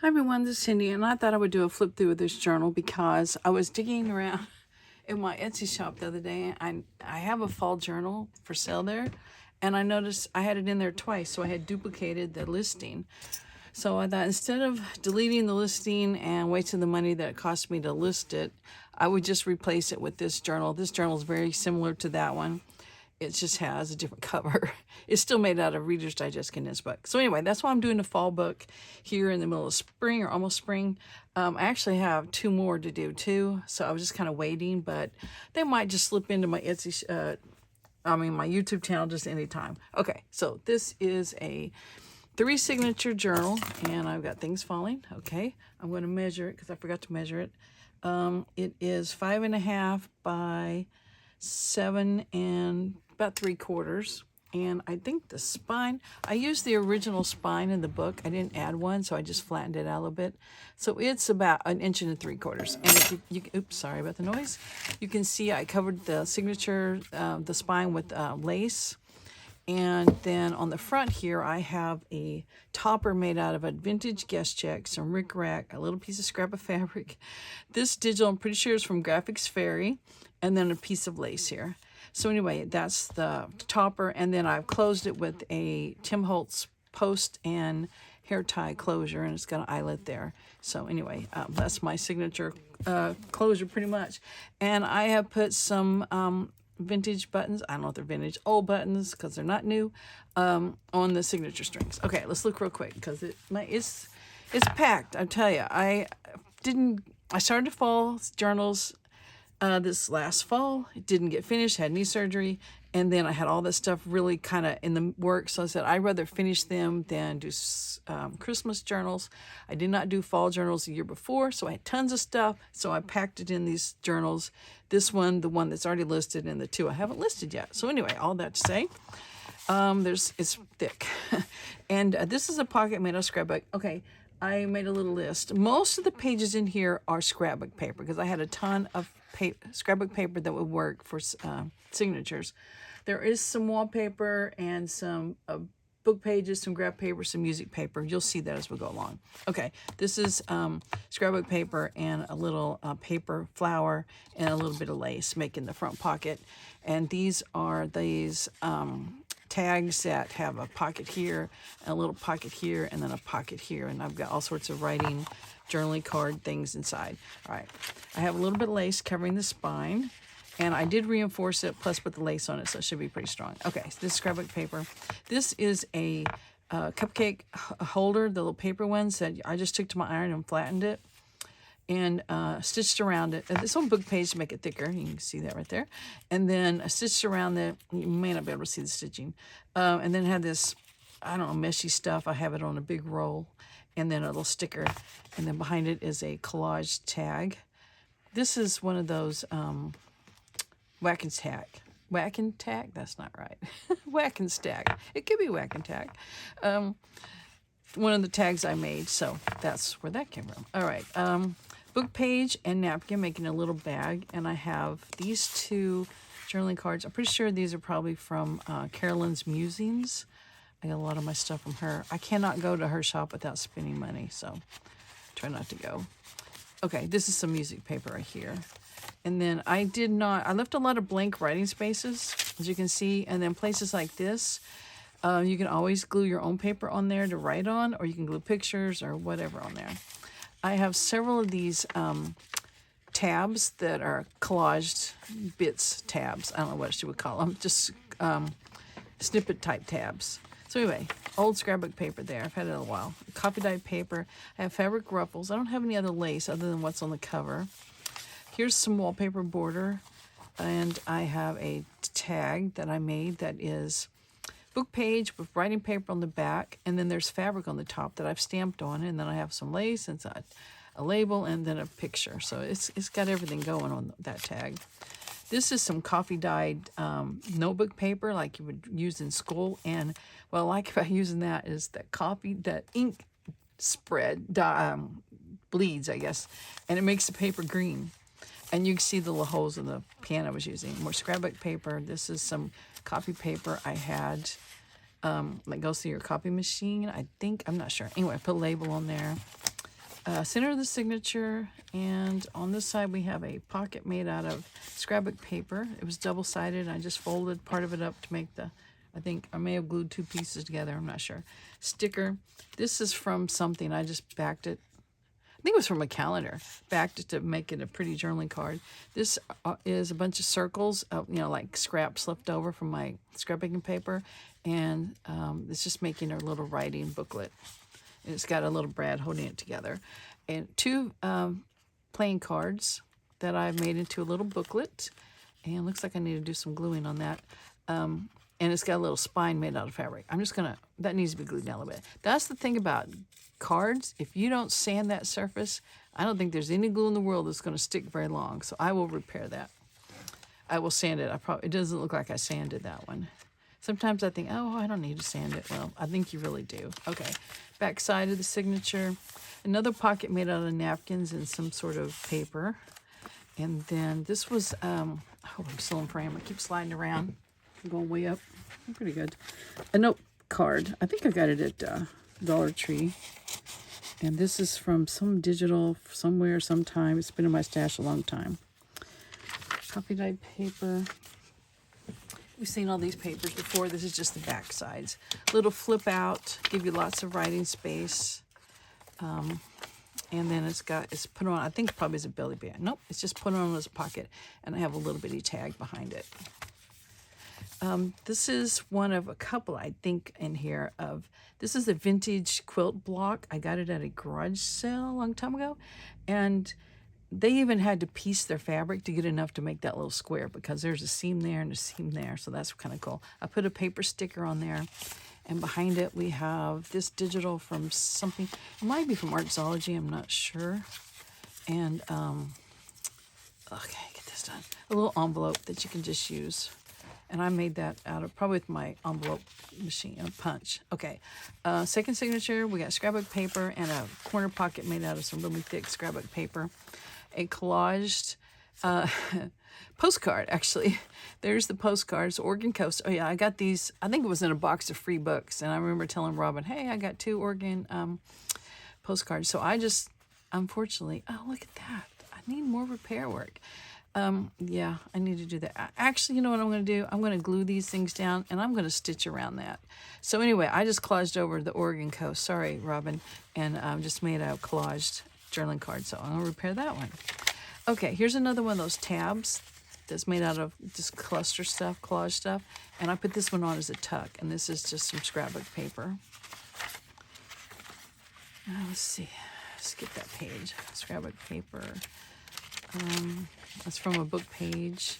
Hi everyone, this is Cindy, and I thought I would do a flip through of this journal because I was digging around in my Etsy shop the other day. I have a fall journal for sale there, and I noticed I had it in there twice, so I had duplicated the listing. So I thought instead of deleting the listing and wasting the money that it cost me to list it, I would just replace it with this journal. This journal is very similar to that one. It just has a different cover. It's still made out of Readers Digest Condensed Book. So anyway, that's why I'm doing a fall book here in the middle of spring or almost spring. I actually have 2 more to do too, so I was just kind of waiting, but they might just slip into my my YouTube channel just anytime. Okay, so this is a 3 signature journal, and I've got things falling. Okay, I'm going to measure it because I forgot to measure it. It is 5.5 by 7 and about 3/4. And I think the spine, I used the original spine in the book. I didn't add one, so I just flattened it out a little bit. So it's about 1 3/4 inches. And if you oops, sorry about the noise. You can see I covered the signature, the spine with lace. And then on the front here, I have a topper made out of a vintage guest check, some rickrack, a little piece of scrap of fabric. This digital, I'm pretty sure, is from Graphics Fairy, and then a piece of lace here. So anyway, that's the topper, and then I've closed it with a Tim Holtz post and hair tie closure, and it's got an eyelet there. So anyway, that's my signature closure pretty much. And I have put some vintage buttons, I don't know if they're vintage, old buttons because they're not new, on the signature strings. Okay, let's look real quick because it's packed. I tell you, I started fall journals this last fall. It didn't get finished, had knee surgery, and then I had all this stuff really kind of in the works. So I said I'd rather finish them than do Christmas journals. I did not do fall journals the year before, so I had tons of stuff. So I packed it in these journals. This one, the one that's already listed, and the 2 I haven't listed yet. So anyway, all that to say, it's thick, and this is a pocket made of scrapbook. Okay. I made a little list. Most of the pages in here are scrapbook paper because I had a ton of scrapbook paper that would work for signatures. There is some wallpaper and some book pages, some graph paper, some music paper. You'll see that as we go along. Okay, this is scrapbook paper and a little paper flower and a little bit of lace making the front pocket. And these are tags that have a pocket here, a little pocket here, and then a pocket here. And I've got all sorts of writing, journaling card things inside. All right, I have a little bit of lace covering the spine, and I did reinforce it, plus put the lace on it, so it should be pretty strong. Okay, so this scrapbook paper. This is a cupcake holder, the little paper ones that I just took to my iron and flattened it and stitched around it. This one book page to make it thicker. You can see that right there. And then I stitched around it. You may not be able to see the stitching. And then had this, I don't know, meshy stuff. I have it on a big roll. And then a little sticker. And then behind it is a collage tag. This is one of those whack and tack. Whack and tack? That's not right. Whack and stack. It could be whack and tack. One of the tags I made. So that's where that came from. All right. Book page and napkin, making a little bag, and I have these 2 journaling cards. I'm pretty sure these are probably from Carolyn's Musings. I got a lot of my stuff from her. I cannot go to her shop without spending money, so try not to go. Okay, this is some music paper right here. And then I left a lot of blank writing spaces, as you can see, and then places like this, you can always glue your own paper on there to write on, or you can glue pictures or whatever on there. I have several of these tabs that are collaged bits tabs. I don't know what you would call them, just snippet type tabs. So anyway, old scrapbook paper there. I've had it a while. Coffee dyed paper. I have fabric ruffles. I don't have any other lace other than what's on the cover. Here's some wallpaper border, and I have a tag that I made that is book page with writing paper on the back, and then there's fabric on the top that I've stamped on, and then I have some lace inside, a label, and then a picture. So it's got everything going on that tag. This is some coffee dyed notebook paper like you would use in school, and what I like about using that is that ink spread bleeds, I guess, and it makes the paper green. And you can see the little holes in the pan I was using. More scrapbook paper. This is some copy paper I had that goes through your copy machine. I think, I'm not sure. Anyway, I put a label on there. center of the signature, and on this side we have a pocket made out of scrapbook paper. It was double-sided. I just folded part of it up to make the, I think I may have glued two pieces together, I'm not sure. Sticker. This is from something. I just backed it. I think it was from a calendar. Backed it to make it a pretty journaling card. This is a bunch of circles, like scraps left over from my scrapbooking paper, and it's just making a little writing booklet. And it's got a little Brad holding it together. And two playing cards that I've made into a little booklet. And it looks like I need to do some gluing on that. And it's got a little spine made out of fabric. I'm just gonna, that needs to be glued down a little bit. That's the thing about cards. If you don't sand that surface, I don't think there's any glue in the world that's gonna stick very long. So I will repair that. I will sand it. It doesn't look like I sanded that one. Sometimes I think, oh, I don't need to sand it. Well, I think you really do. Okay, back side of the signature. Another pocket made out of napkins and some sort of paper. And then this was, oh, I'm still in frame. I keep sliding around. I'm going way up. I'm pretty good. A note card. I think I got it at Dollar Tree. And this is from some digital somewhere, sometime. It's been in my stash a long time. Copy dyed paper. We've seen all these papers before. This is just the back sides. Little flip out, give you lots of writing space. And then it's put on, I think probably as a belly band. Nope, it's just put on as a pocket. And I have a little bitty tag behind it. This is one of a couple, I think, in here this is a vintage quilt block. I got it at a garage sale a long time ago. And they even had to piece their fabric to get enough to make that little square because there's a seam there and a seam there. So that's kind of cool. I put a paper sticker on there. And behind it, we have this digital from something. It might be from Artsology. I'm not sure. And, okay, get this done. A little envelope that you can just use. And I made that out of, probably with my envelope machine, punch. Okay, second signature, we got scrapbook paper and a corner pocket made out of some really thick scrapbook paper. A collaged postcard, actually. There's the postcards, Oregon Coast. Oh yeah, I got these, I think it was in a box of free books. And I remember telling Robin, hey, I got 2 Oregon postcards. So I just, unfortunately, oh, look at that. I need more repair work. Yeah, I need to do that. Actually, you know what I'm going to do? I'm going to glue these things down and I'm going to stitch around that. So anyway, I just collaged over the Oregon Coast. Sorry, Robin. And just made a collaged journaling card. So I'm going to repair that one. Okay, here's another one of those tabs that's made out of just cluster stuff, collage stuff. And I put this one on as a tuck. And this is just some scrapbook paper. Let's see. Skip that page. Scrapbook paper. That's from a book page.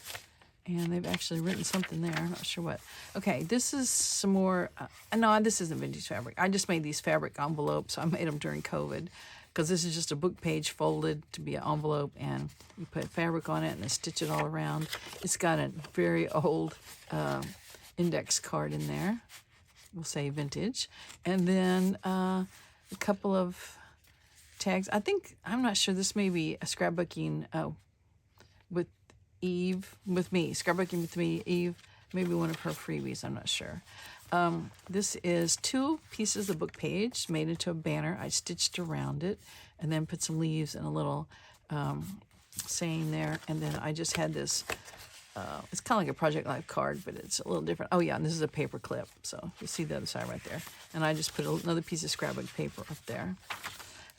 And they've actually written something there. I'm not sure what. Okay, this is some more. No, this isn't vintage fabric. I just made these fabric envelopes. I made them during COVID. Because this is just a book page folded to be an envelope, and you put fabric on it and then stitch it all around. It's got a very old index card in there. We'll say vintage. And then a couple of tags. I'm not sure, this may be a scrapbooking with Eve, with me. Scrapbooking with me, Eve. Maybe one of her freebies, I'm not sure. This is 2 pieces of book page made into a banner. I stitched around it and then put some leaves and a little saying there. And then I just had this, it's kind of like a Project Life card, but it's a little different. Oh yeah, and this is a paper clip. So you see the other side right there. And I just put another piece of scrapbook paper up there.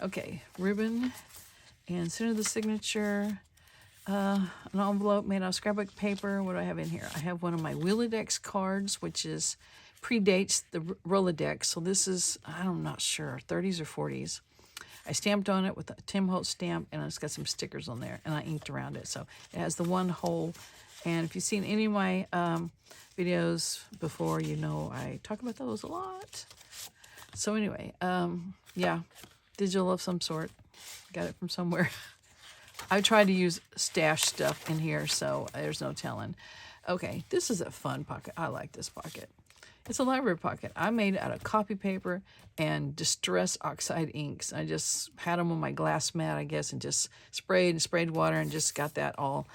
Okay, ribbon and center of the signature. An envelope made out of scrapbook paper. What do I have in here? I have one of my Rolodex cards, which predates the Rolodex. So this is, I'm not sure, 30s or 40s. I stamped on it with a Tim Holtz stamp, and it's got some stickers on there, and I inked around it. So it has the one hole. And if you've seen any of my videos before, you know I talk about those a lot. So anyway, yeah, digital of some sort. Got it from somewhere. I tried to use stash stuff in here, so there's no telling. Okay, this is a fun pocket. I like this pocket. It's a library pocket. I made it out of copy paper and Distress Oxide inks. I just had them on my glass mat, I guess, and just sprayed water and just got that all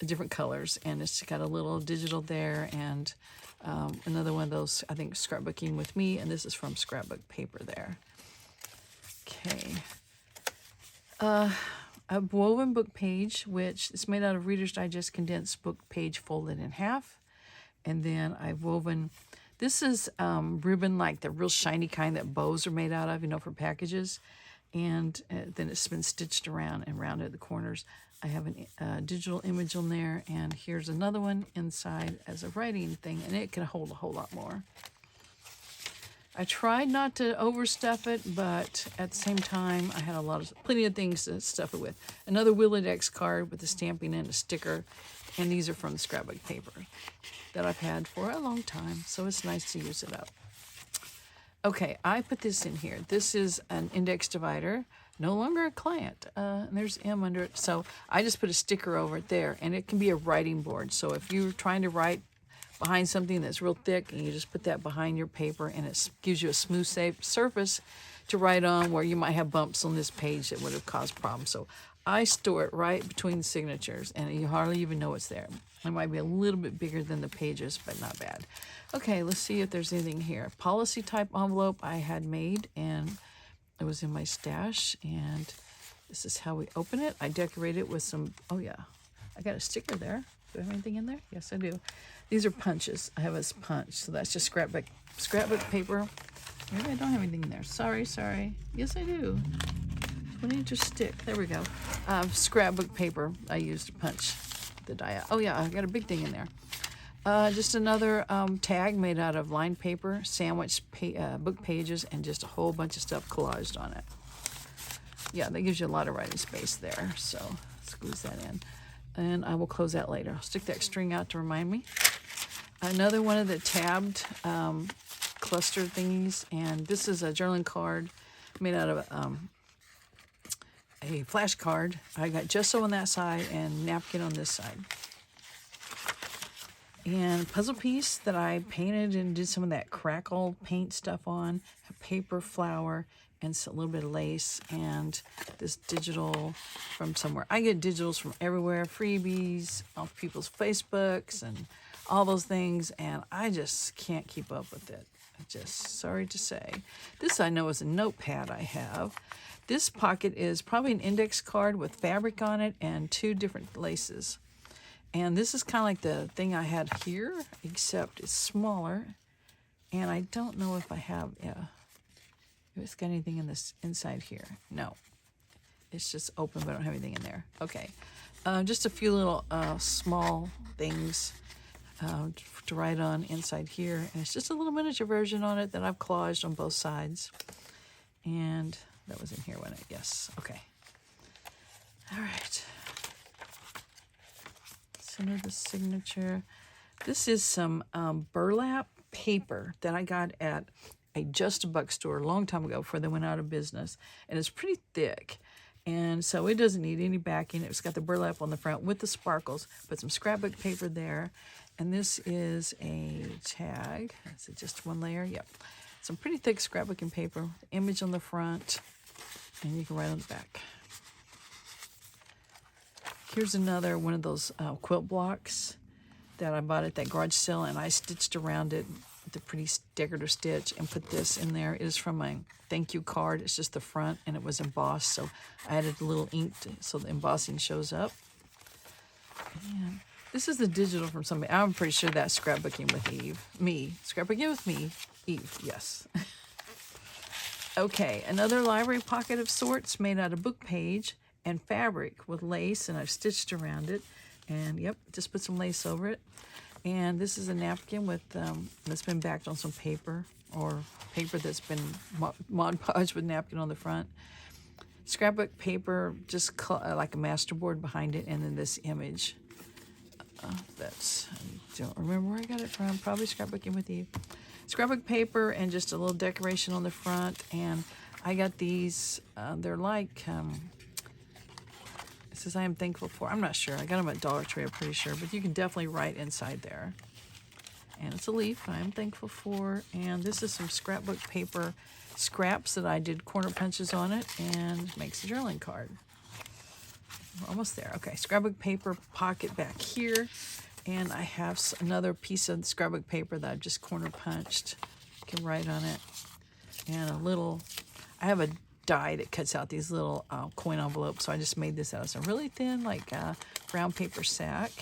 different colors. And it's got a little digital there and another one of those, I think, scrapbooking with me. And this is from scrapbook paper there. Okay. A woven book page, which is made out of Reader's Digest Condensed Book page folded in half. And then I've woven, this is ribbon, like the real shiny kind that bows are made out of, you know, for packages. And then it's been stitched around and rounded at the corners. I have a digital image on there, and here's another one inside as a writing thing, and it can hold a whole lot more. I tried not to overstuff it, but at the same time, I had plenty of things to stuff it with. Another Willodex card with a stamping and a sticker, and these are from the scrapbook paper that I've had for a long time, so it's nice to use it up. Okay, I put this in here. This is an index divider, no longer a client. And there's M under it, so I just put a sticker over it there, and it can be a writing board. So if you're trying to write behind something that's real thick, and you just put that behind your paper, and it gives you a smooth, safe surface to write on, where you might have bumps on this page that would have caused problems. So I store it right between the signatures, and you hardly even know it's there. It might be a little bit bigger than the pages, but not bad. Okay, let's see if there's anything here. Policy type envelope I had made, and it was in my stash, and this is how we open it. I decorated it with some, oh yeah, I got a sticker there. Do I have anything in there? Yes, I do. These are punches. I have a punch, so that's just scrapbook paper. Maybe I don't have anything in there. Sorry. Yes, I do. 20-inch stick. There we go. Scrapbook paper I used to punch the die out. Oh yeah, I got a big thing in there. Just another tag made out of lined paper, sandwiched book pages, and just a whole bunch of stuff collaged on it. Yeah, that gives you a lot of writing space there, so squeeze that in. And I will close that later. I'll stick that string out to remind me. Another one of the tabbed cluster thingies, and this is a journaling card made out of a flash card. I got gesso on that side and napkin on this side. And a puzzle piece that I painted and did some of that crackle paint stuff on, a paper flower, and a little bit of lace, and this digital from somewhere. I get digitals from everywhere, freebies, off people's Facebooks, and all those things, and I just can't keep up with it. Sorry to say. This I know is a notepad I have. This pocket is probably an index card with fabric on it and 2 different laces. And this is kind of like the thing I had here, except it's smaller. And I don't know if I have, if it's got anything in this inside here. No, it's just open, but I don't have anything in there. Okay, just a few little small things to write on inside here. And it's just a little miniature version on it that I've collaged on both sides. And that was in here, wasn't it? Yes, okay. All right. Center the signature. This is some burlap paper that I got at a Just a Buck store a long time ago before they went out of business, and it's pretty thick, and so it doesn't need any backing. It's got the burlap on the front with the sparkles. Put some scrapbook paper there, and this is a tag. Is it just one layer? Yep. Some pretty thick scrapbooking paper, image on the front, and you can write on the back. Here's another one of those quilt blocks that I bought at that garage sale, and I stitched around it with a pretty decorative stitch and put this in there. It is from my thank you card. It's just the front, and it was embossed, so I added a little ink so the embossing shows up. And this is the digital from somebody. I'm pretty sure that's Scrapbooking with Eve. Me. Scrapbooking with me. Eve, yes. Okay, another library pocket of sorts made out of book page and fabric with lace, and I've stitched around it, and yep, just put some lace over it. And this is a napkin with that's been backed on some paper, or paper that's been Mod Podge with napkin on the front. Scrapbook paper, just like a masterboard behind it, and then this image. I don't remember where I got it from. Probably Scrapbooking with Eve. Scrapbook paper and just a little decoration on the front, and I got these. They're like. It says I am thankful for. I'm not sure. I got them at Dollar Tree, I'm pretty sure. But you can definitely write inside there. And it's a leaf I am thankful for. And this is some scrapbook paper scraps that I did corner punches on it, and makes a journaling card. We're almost there. Okay, scrapbook paper pocket back here. And I have another piece of scrapbook paper that I've just corner punched. You can write on it. And a little, I have a die that cuts out these little coin envelopes. So I just made this out of some really thin, like brown paper sack.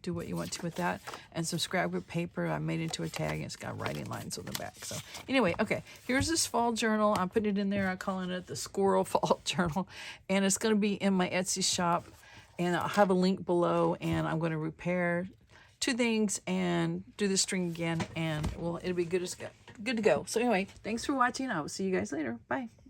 Do what you want to with that. And some scrapbook paper I made into a tag, and it's got writing lines on the back. So anyway, okay, here's this fall journal. I put it in there. I'm calling it the Squirrel Fall Journal. And it's going to be in my Etsy shop. And I'll have a link below. And I'm going to repair 2 things and do the string again. And well, it'll be good to go. So anyway, thanks for watching. I will see you guys later. Bye.